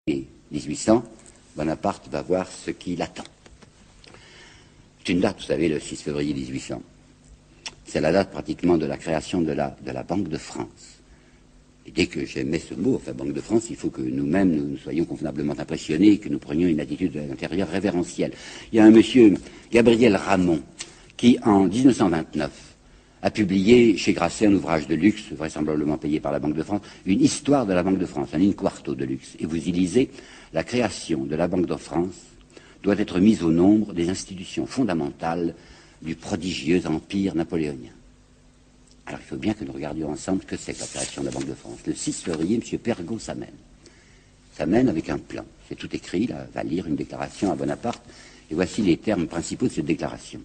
1800, Bonaparte va voir ce qui l'attend. C'est une date, vous savez, le 6 février 1800. C'est la date pratiquement de la création de la Banque de France. Et dès que j'aimais ce mot, enfin Banque de France, il faut que nous-mêmes nous soyons convenablement impressionnés et que nous prenions une attitude à l'intérieur révérentielle. Il y a un monsieur, Gabriel Ramon, qui en 1929 a publié chez Grasset un ouvrage de luxe, vraisemblablement payé par la Banque de France, une histoire de la Banque de France, un in-quarto de luxe. Et vous y lisez, la création de la Banque de France doit être mise au nombre des institutions fondamentales du prodigieux empire napoléonien. Alors il faut bien que nous regardions ensemble ce que c'est que la création de la Banque de France. Le 6 février, M. Pergaud s'amène avec un plan. C'est tout écrit, là, va lire une déclaration à Bonaparte, et voici les termes principaux de cette déclaration.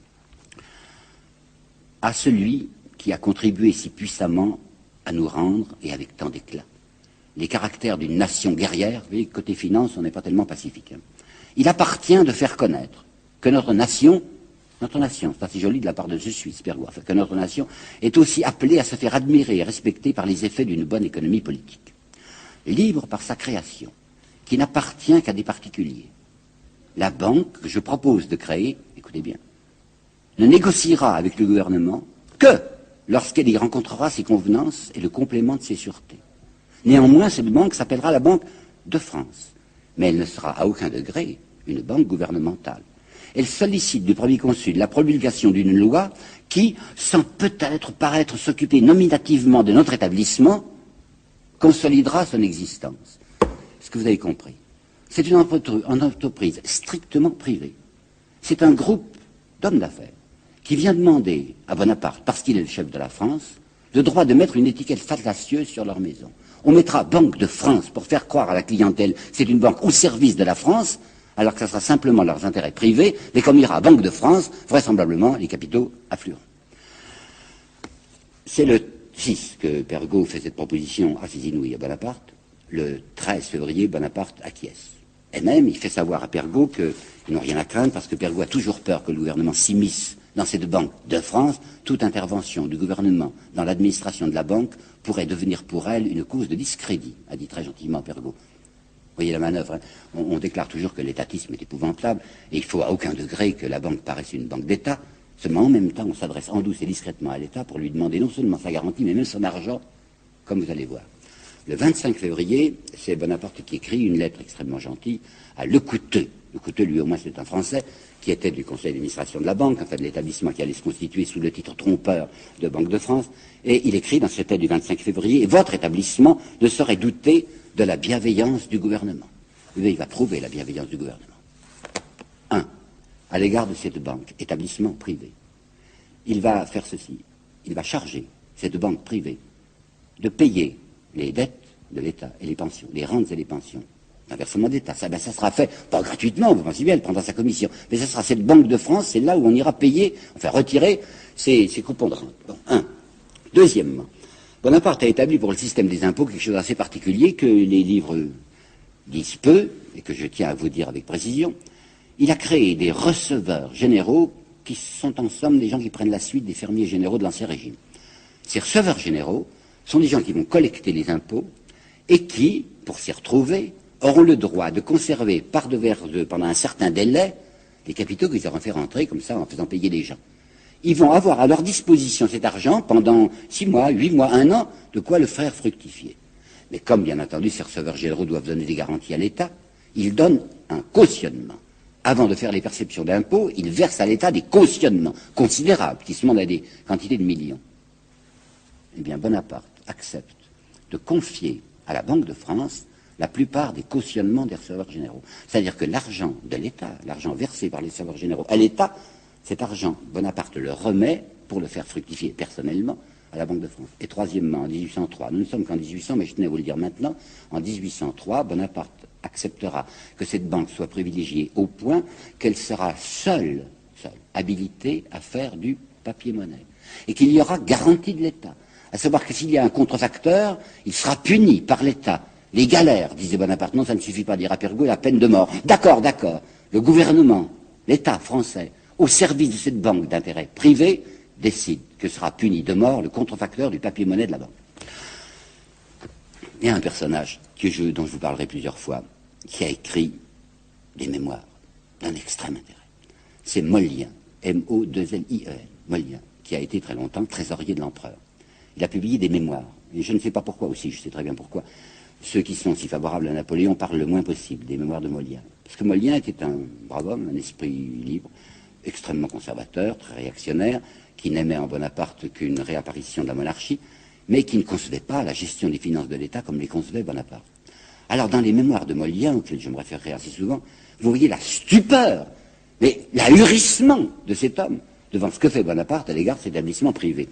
À celui qui a contribué si puissamment à nous rendre, et avec tant d'éclat, les caractères d'une nation guerrière, vous voyez, côté finance, on n'est pas tellement pacifique. Hein. Il appartient de faire connaître que notre nation, c'est pas si joli de la part de Je suis, Pergaud, que notre nation est aussi appelée à se faire admirer et respecter par les effets d'une bonne économie politique. Libre par sa création, qui n'appartient qu'à des particuliers. La banque que je propose de créer, écoutez bien, ne négociera avec le gouvernement que lorsqu'elle y rencontrera ses convenances et le complément de ses sûretés. Néanmoins, cette banque s'appellera la Banque de France, mais elle ne sera à aucun degré une banque gouvernementale. Elle sollicite du Premier Consul la promulgation d'une loi qui, sans peut-être paraître s'occuper nominativement de notre établissement, consolidera son existence. Est-ce que vous avez compris? C'est une entreprise strictement privée. C'est un groupe d'hommes d'affaires qui vient demander à Bonaparte, parce qu'il est le chef de la France, le droit de mettre une étiquette fallacieuse sur leur maison. On mettra Banque de France pour faire croire à la clientèle c'est une banque au service de la France, alors que ce sera simplement leurs intérêts privés, mais comme il y aura Banque de France, vraisemblablement les capitaux afflueront. C'est le 6 que Pergaud fait cette proposition assez inouïe à Bonaparte. Le 13 février, Bonaparte acquiesce. Et même, il fait savoir à Pergaud qu'ils n'ont rien à craindre parce que Pergaud a toujours peur que le gouvernement s'immisce dans cette banque de France. Toute intervention du gouvernement dans l'administration de la banque pourrait devenir pour elle une cause de discrédit, a dit très gentiment Pergaud. Vous voyez la manœuvre, hein. On déclare toujours que l'étatisme est épouvantable et il faut à aucun degré que la banque paraisse une banque d'État. Seulement en même temps, on s'adresse en douce et discrètement à l'État pour lui demander non seulement sa garantie, mais même son argent, comme vous allez voir. Le 25 février, c'est Bonaparte qui écrit une lettre extrêmement gentille à Lecouteux. Lecouteux, lui au moins c'est un Français, qui était du conseil d'administration de la banque, enfin de l'établissement qui allait se constituer sous le titre trompeur de Banque de France. Et il écrit dans cette lettre du 25 février, votre établissement ne saurait douter de la bienveillance du gouvernement. Il va prouver la bienveillance du gouvernement. 1. À l'égard de cette banque, établissement privé, il va faire ceci. Il va charger cette banque privée de payer les dettes de l'État et les pensions, les rentes et les pensions. Un versement d'État. Ça sera fait, pas gratuitement, vous pensez bien, elle prendra sa commission, mais ça sera cette Banque de France, c'est là où on ira payer, enfin retirer ces coupons de rente. Bon, 1. Deuxièmement, Bonaparte a établi pour le système des impôts quelque chose d'assez particulier que les livres disent peu, et que je tiens à vous dire avec précision. Il a créé des receveurs généraux qui sont en somme des gens qui prennent la suite des fermiers généraux de l'Ancien Régime. Ces receveurs généraux sont des gens qui vont collecter les impôts et qui, pour s'y retrouver, auront le droit de conserver par devers eux, pendant un certain délai, les capitaux qu'ils auront fait rentrer comme ça en faisant payer les gens. Ils vont avoir à leur disposition cet argent pendant 6 mois, 8 mois, 1 an, de quoi le faire fructifier. Mais comme, bien entendu, ces receveurs généraux doivent donner des garanties à l'État, ils donnent un cautionnement. Avant de faire les perceptions d'impôts, ils versent à l'État des cautionnements considérables, qui se montent à des quantités de millions. Eh bien, Bonaparte accepte de confier à la Banque de France la plupart des cautionnements des receveurs généraux. C'est-à-dire que l'argent de l'État, l'argent versé par les receveurs généraux à l'État, cet argent, Bonaparte le remet pour le faire fructifier personnellement à la Banque de France. Et troisièmement, en 1803, nous ne sommes qu'en 1800, mais je tenais à vous le dire maintenant, en 1803, Bonaparte acceptera que cette banque soit privilégiée au point qu'elle sera seule habilitée à faire du papier-monnaie. Et qu'il y aura garantie de l'État. À savoir que s'il y a un contrefacteur, il sera puni par l'État. Les galères, disait Bonaparte, non, ça ne suffit pas à dire à Pergaud, la peine de mort. D'accord. Le gouvernement, l'État français, au service de cette banque d'intérêt privé, décide que sera puni de mort le contrefacteur du papier-monnaie de la banque. Il y a un personnage dont je vous parlerai plusieurs fois, qui a écrit des mémoires d'un extrême intérêt. C'est Mollien, M-O-2-L-I-E-N, Mollien, qui a été très longtemps trésorier de l'empereur. Il a publié des mémoires, et je ne sais pas pourquoi aussi, je sais très bien pourquoi. Ceux qui sont si favorables à Napoléon parlent le moins possible des mémoires de Mollien. Parce que Mollien était un brave homme, un esprit libre, extrêmement conservateur, très réactionnaire, qui n'aimait en Bonaparte qu'une réapparition de la monarchie, mais qui ne concevait pas la gestion des finances de l'État comme les concevait Bonaparte. Alors, dans les mémoires de Mollien, auxquels je me référerai assez souvent, vous voyez la stupeur, mais l'ahurissement de cet homme devant ce que fait Bonaparte à l'égard de cet établissement privé.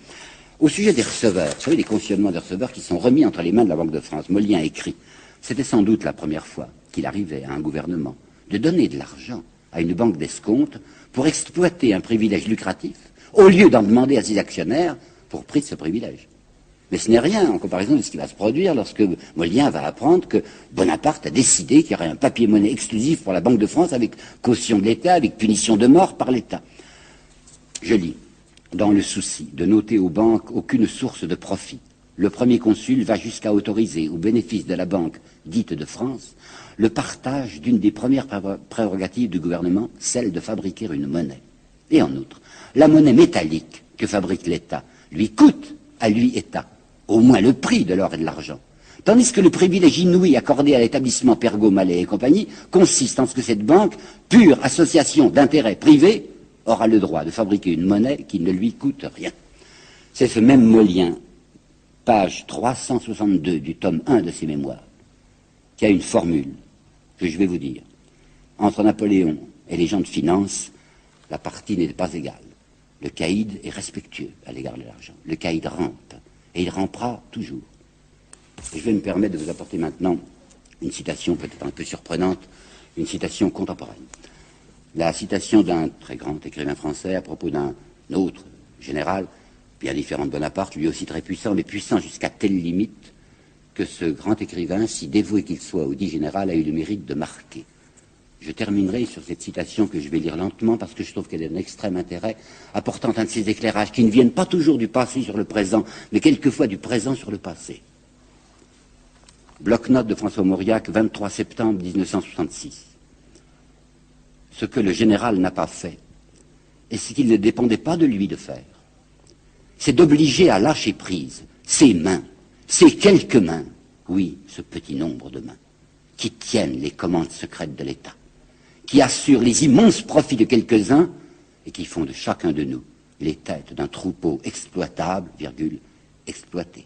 Au sujet des receveurs, vous savez, les cautionnements des receveurs qui sont remis entre les mains de la Banque de France, Mollien écrit, c'était sans doute la première fois qu'il arrivait à un gouvernement de donner de l'argent à une banque d'escompte pour exploiter un privilège lucratif, au lieu d'en demander à ses actionnaires pour prix de ce privilège. Mais ce n'est rien en comparaison de ce qui va se produire lorsque Mollien va apprendre que Bonaparte a décidé qu'il y aurait un papier-monnaie exclusif pour la Banque de France avec caution de l'État, avec punition de mort par l'État. Je lis, dans le souci de noter aux banques aucune source de profit, le premier consul va jusqu'à autoriser, au bénéfice de la banque dite de France, le partage d'une des premières prérogatives du gouvernement, celle de fabriquer une monnaie. Et en outre, la monnaie métallique que fabrique l'État lui coûte à lui, État, au moins le prix de l'or et de l'argent. Tandis que le privilège inouï accordé à l'établissement Pergaud, Mallet et compagnie consiste en ce que cette banque, pure association d'intérêts privés, aura le droit de fabriquer une monnaie qui ne lui coûte rien. C'est ce même Mollien, page 362 du tome 1 de ses mémoires, qui a une formule que je vais vous dire. Entre Napoléon et les gens de finance, la partie n'est pas égale. Le caïd est respectueux à l'égard de l'argent. Le caïd rampe, et il rampera toujours. Et je vais me permettre de vous apporter maintenant une citation peut-être un peu surprenante, une citation contemporaine. La citation d'un très grand écrivain français à propos d'un autre général, bien différent de Bonaparte, lui aussi très puissant, mais puissant jusqu'à telle limite que ce grand écrivain, si dévoué qu'il soit au dit général, a eu le mérite de marquer. Je terminerai sur cette citation que je vais lire lentement parce que je trouve qu'elle est d'un extrême intérêt, apportant un de ces éclairages qui ne viennent pas toujours du passé sur le présent, mais quelquefois du présent sur le passé. Bloc-notes de François Mauriac, 23 septembre 1966. Ce que le général n'a pas fait, et ce qu'il ne dépendait pas de lui de faire, c'est d'obliger à lâcher prise ses mains, ces quelques mains, oui, ce petit nombre de mains, qui tiennent les commandes secrètes de l'État, qui assurent les immenses profits de quelques-uns et qui font de chacun de nous les têtes d'un troupeau exploitable, virgule, exploité.